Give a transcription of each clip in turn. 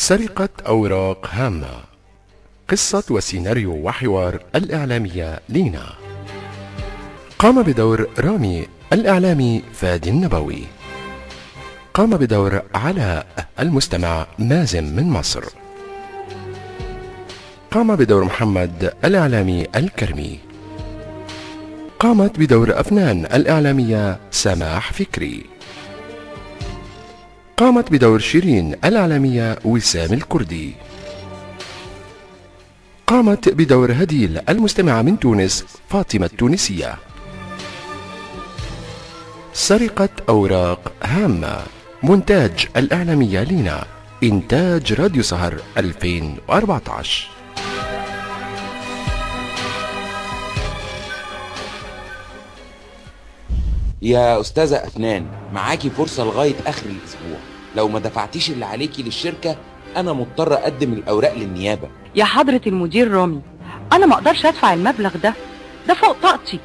سرقة أوراق هامة. قصة وسيناريو وحوار الإعلامية لينا. قام بدور رامي الإعلامي فادي النبوي. قام بدور علاء المستمع مازن من مصر. قام بدور محمد الإعلامي الكرمي. قامت بدور أفنان الإعلامية سماح فكري. قامت بدور شيرين الإعلامية وسام الكردي. قامت بدور هديل المستمعة من تونس فاطمة التونسية. سرقة أوراق هامة. مونتاج الإعلامية لينا. إنتاج راديو سهر 2014. يا أستاذة أفنان، معاكي فرصة لغاية آخر الأسبوع. لو ما دفعتيش اللي عليكي للشركة أنا مضطر أقدم الأوراق للنيابة. يا حضرة المدير رامي، أنا ما أقدرش أدفع المبلغ ده فوق طاقتي.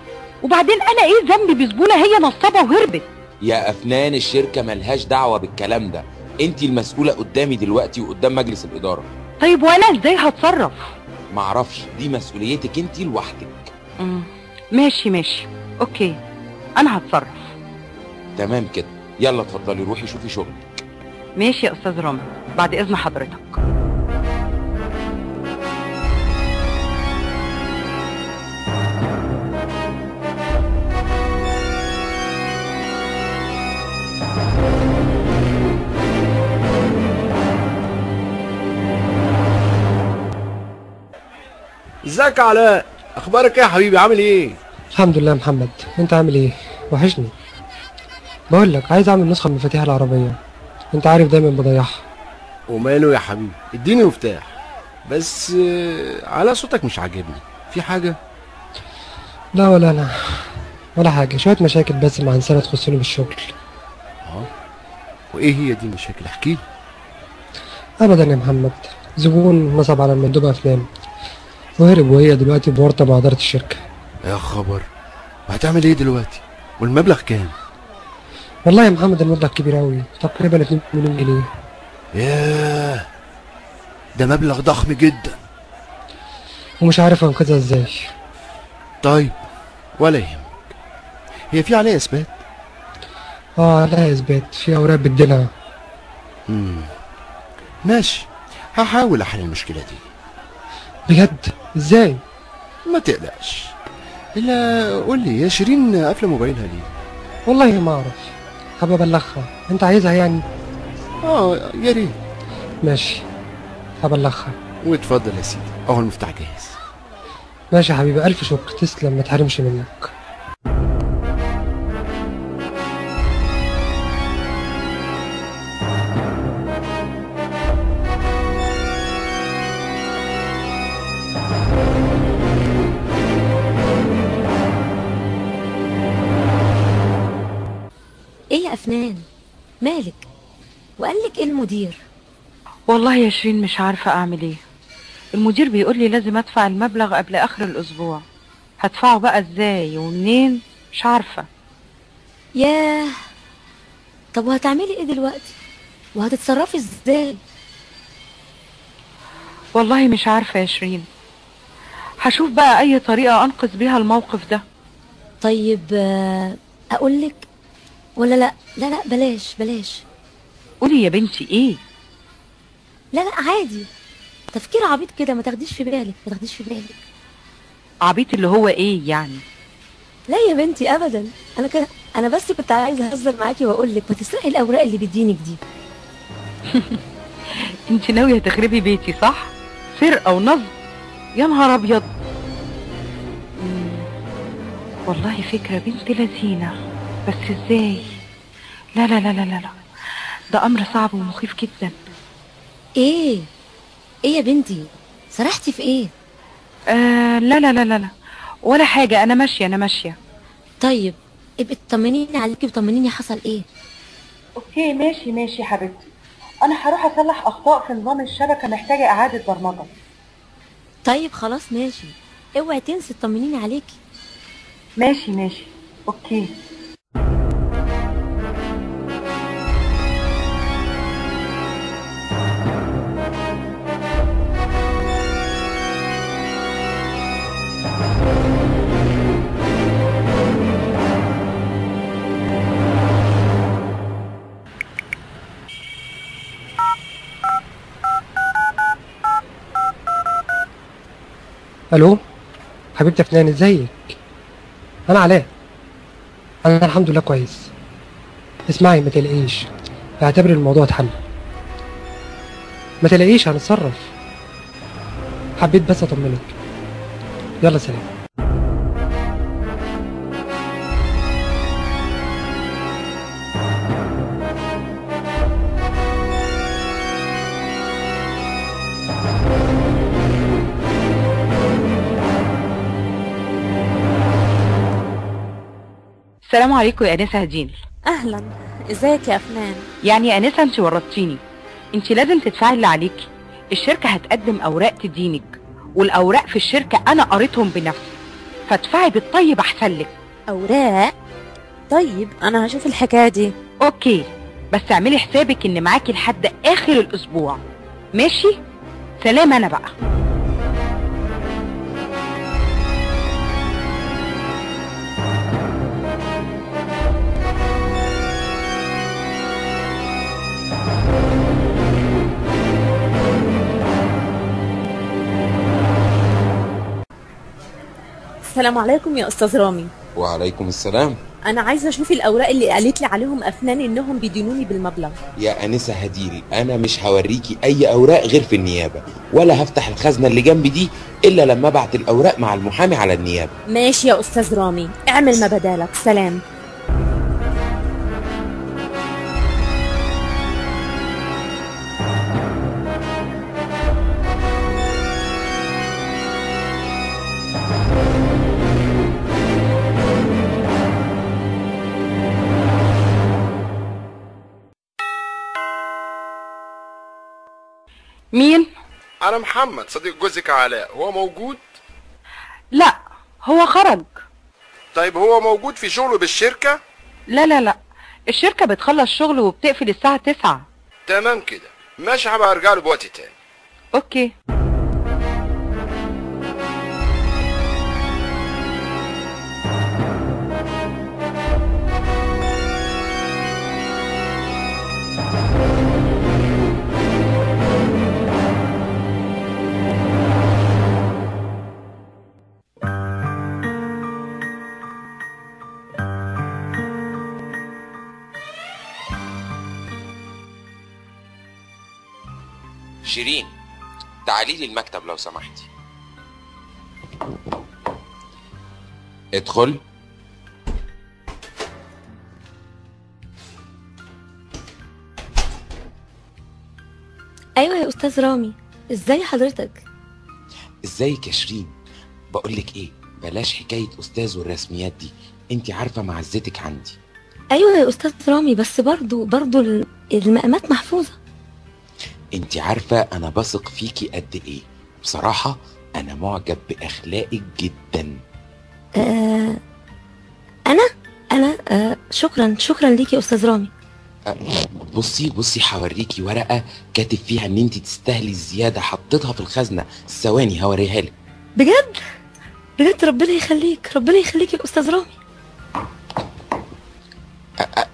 وبعدين أنا إيه ذنبي بزبونة هي نصابة وهربت؟ يا أفنان، الشركة ملهاش دعوة بالكلام ده. أنتي المسؤولة قدامي دلوقتي وقدام مجلس الإدارة. طيب وأنا إزاي هتصرف؟ معرفش، دي مسؤوليتك أنتي لوحدك. ماشي أوكي، أنا هتصرف. تمام كده، يلا اتفضلي روحي شوفي شغلك. ماشي يا أستاذ رامي، بعد إذن حضرتك. ازيك يا علاء؟ اخبارك ايه يا حبيبي؟ عامل ايه؟ الحمد لله يا محمد، انت عامل ايه؟ وحشني. بقول لك عايز اعمل نسخه من مفاتيح العربيه، انت عارف دايما بضيعها. وماله يا حبيبي، اديني مفتاح بس. على صوتك مش عاجبني، في حاجه؟ لا ولا انا ولا حاجه، شويه مشاكل بس مع انسانه تخصني بالشغل. وايه هي دي المشاكل؟ احكيلي. ابدا يا محمد، زبون نصب على المندوبه افلام وهرب، وهي دلوقتي بورطه مع اداره الشركه. يا خبر، وهتعمل ايه دلوقتي؟ والمبلغ كام؟ والله يا محمد المبلغ كبير اوي، تقريبا 2 مليون جنيه. ياه، ده مبلغ ضخم جدا ومش عارف انقذها ازاي. طيب ولا يهمك، هي في عليها اثبات؟ لها اثبات، في اوراق بتدينها. ماشي، هحاول احل المشكله دي. بجد؟ ازاي؟ ما تقلقش، الا قول لي، يا شيرين قافله موبايلها ليه؟ والله ما اعرف، هبقى ابلغها. انت عايزها يعني؟ يا ريت. ماشي، هبلغها. واتفضل يا سيدي، اهو المفتاح جاهز. ماشي يا حبيبي، الف شكر، تسلم، ما تحرمش منك. ايه يا افنان، مالك؟ وقالك ايه المدير؟ والله يا شيرين مش عارفة أعمل إيه. المدير بيقول لي لازم أدفع المبلغ قبل آخر الأسبوع. هدفعه بقى إزاي ومنين؟ مش عارفة. ياه، طب وهتعملي ايه دلوقتي؟ وهتتصرفي ازاي؟ والله مش عارفة يا شيرين، هشوف بقى أي طريقة أنقذ بيها الموقف ده. طيب أقولك ولا لا؟ لا بلاش. قولي يا بنتي. إيه؟ لا عادي، تفكير عبيط كده، ما تاخديش في بالك. عبيط اللي هو إيه يعني؟ لا يا بنتي ابدا، انا بس كنت عايزه اهزر معاكي واقول لك ما تسرقي الاوراق اللي بتدينك دي. انت ناويه تخربي بيتي صح؟ سرقه ونصب؟ يا نهار ابيض. والله فكره بنت لذينه، بس ازاي؟ لا، ده امر صعب ومخيف جدا. ايه يا بنتي، سرحتي في ايه؟ لا ولا حاجه، انا ماشيه. طيب ابقي تطمنيني عليكي وطمنيني حصل ايه. اوكي ماشي حبيبتي، انا هروح اصلح اخطاء في نظام الشبكه محتاجه اعاده برمجه. طيب خلاص ماشي، اوعي تنسي تطمنيني عليكي. ماشي اوكي. الو حبيبتي فنان، ازيك؟ انا علاء. انا الحمد لله كويس. اسمعي، ما تقلقيش، اعتبري الموضوع اتحل. ما تقلقيش، هنتصرف. حبيت بس اطمنك. يلا سلام. السلام عليكم يا انسه هدين. اهلا، ازيك يا افنان؟ يعني يا انسه انت ورطتيني. انت لازم تدفعي اللي عليكي. الشركه هتقدم اوراق تدينك، والاوراق في الشركه انا قريتهم بنفسي، فادفعي بالطيب احسن لك. اوراق؟ طيب انا هشوف الحكايه دي. اوكي، بس اعملي حسابك ان معاكي لحد اخر الاسبوع. ماشي؟ سلام انا بقى. السلام عليكم يا استاذ رامي. وعليكم السلام. انا عايزه اشوف الاوراق اللي قالت لي عليهم افنان انهم بيدينوني بالمبلغ. يا انسه هديل، انا مش هوريكي اي اوراق غير في النيابه، ولا هفتح الخزنه اللي جنبي دي الا لما ابعت الاوراق مع المحامي على النيابه. ماشي يا استاذ رامي، اعمل ما بدالك. سلام. مين؟ انا محمد، صديق جوزك علاء. هو موجود؟ لا، هو خرج. طيب هو موجود في شغله بالشركة؟ لا، الشركه بتخلص شغل وبتقفل الساعه 9. تمام كده، ماشي، هبقى ارجع له بوقت تاني. اوكي. شيرين، تعالي لي المكتب لو سمحتي. ادخل. ايوه يا استاذ رامي، ازاي حضرتك؟ ازيك يا شيرين؟ بقولك ايه، بلاش حكايه استاذ والرسميات دي، انت عارفه معزتك عندي. ايوه يا استاذ رامي، بس برضو المقامات محفوظه. انت عارفه انا بثق فيكي قد ايه. بصراحه انا معجب باخلاقك جدا. انا شكرا ليكي يا استاذ رامي. بصي هوريكي ورقه كاتب فيها ان انت تستاهلي الزياده، حطيتها في الخزنه. ثواني هوريها لك. بجد ربنا يخليك يا استاذ رامي.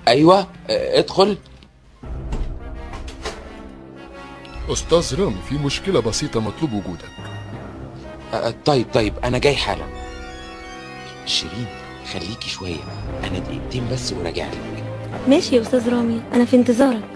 ايوه، ادخل. أستاذ رامي، في مشكلة بسيطة مطلوب وجودك. طيب انا جاي حالا. شيرين خليكي شويه، انا دقيقتين بس وراجع لك. ماشي يا استاذ رامي، انا في انتظارك.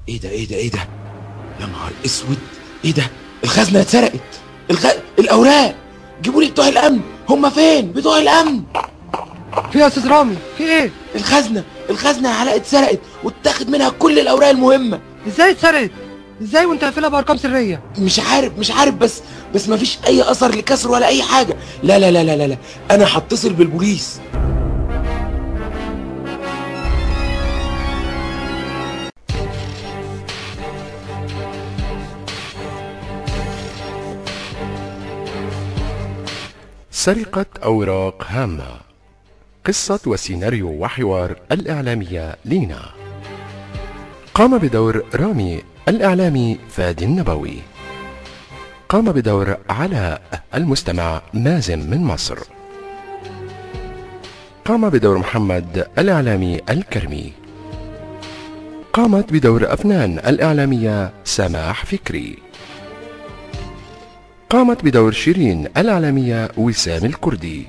ايه ده يا نهار اسود! ايه ده؟ الخزنه اتسرقت. الاوراق! جيبوا لي بتوع الامن. هم فين بتوع الامن؟ في يا استاذ رامي؟ في ايه؟ الخزنه يا علاء اتسرقت واتاخد منها كل الاوراق المهمه. ازاي اتسرقت؟ ازاي وانت قافلها بارقام سريه؟ مش عارف بس مفيش اي اثر لكسر ولا اي حاجه. لا، انا هتصل بالبوليس. سرقة أوراق هامة. قصة وسيناريو وحوار الإعلامية لينا. قام بدور رامي الإعلامي فادي النبوي. قام بدور علاء المستمع مازن من مصر. قام بدور محمد الإعلامي الكرمي. قامت بدور أفنان الإعلامية سماح فكري. قامت بدور شيرين الإعلامية وسام الكردي.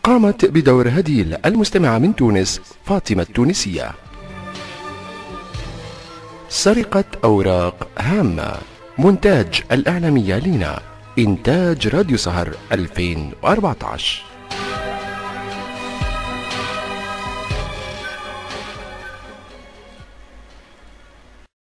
قامت بدور هديل المستمعة من تونس فاطمة التونسية. سرقة أوراق هامة، مونتاج الإعلامية لينا، إنتاج راديو سهر 2014.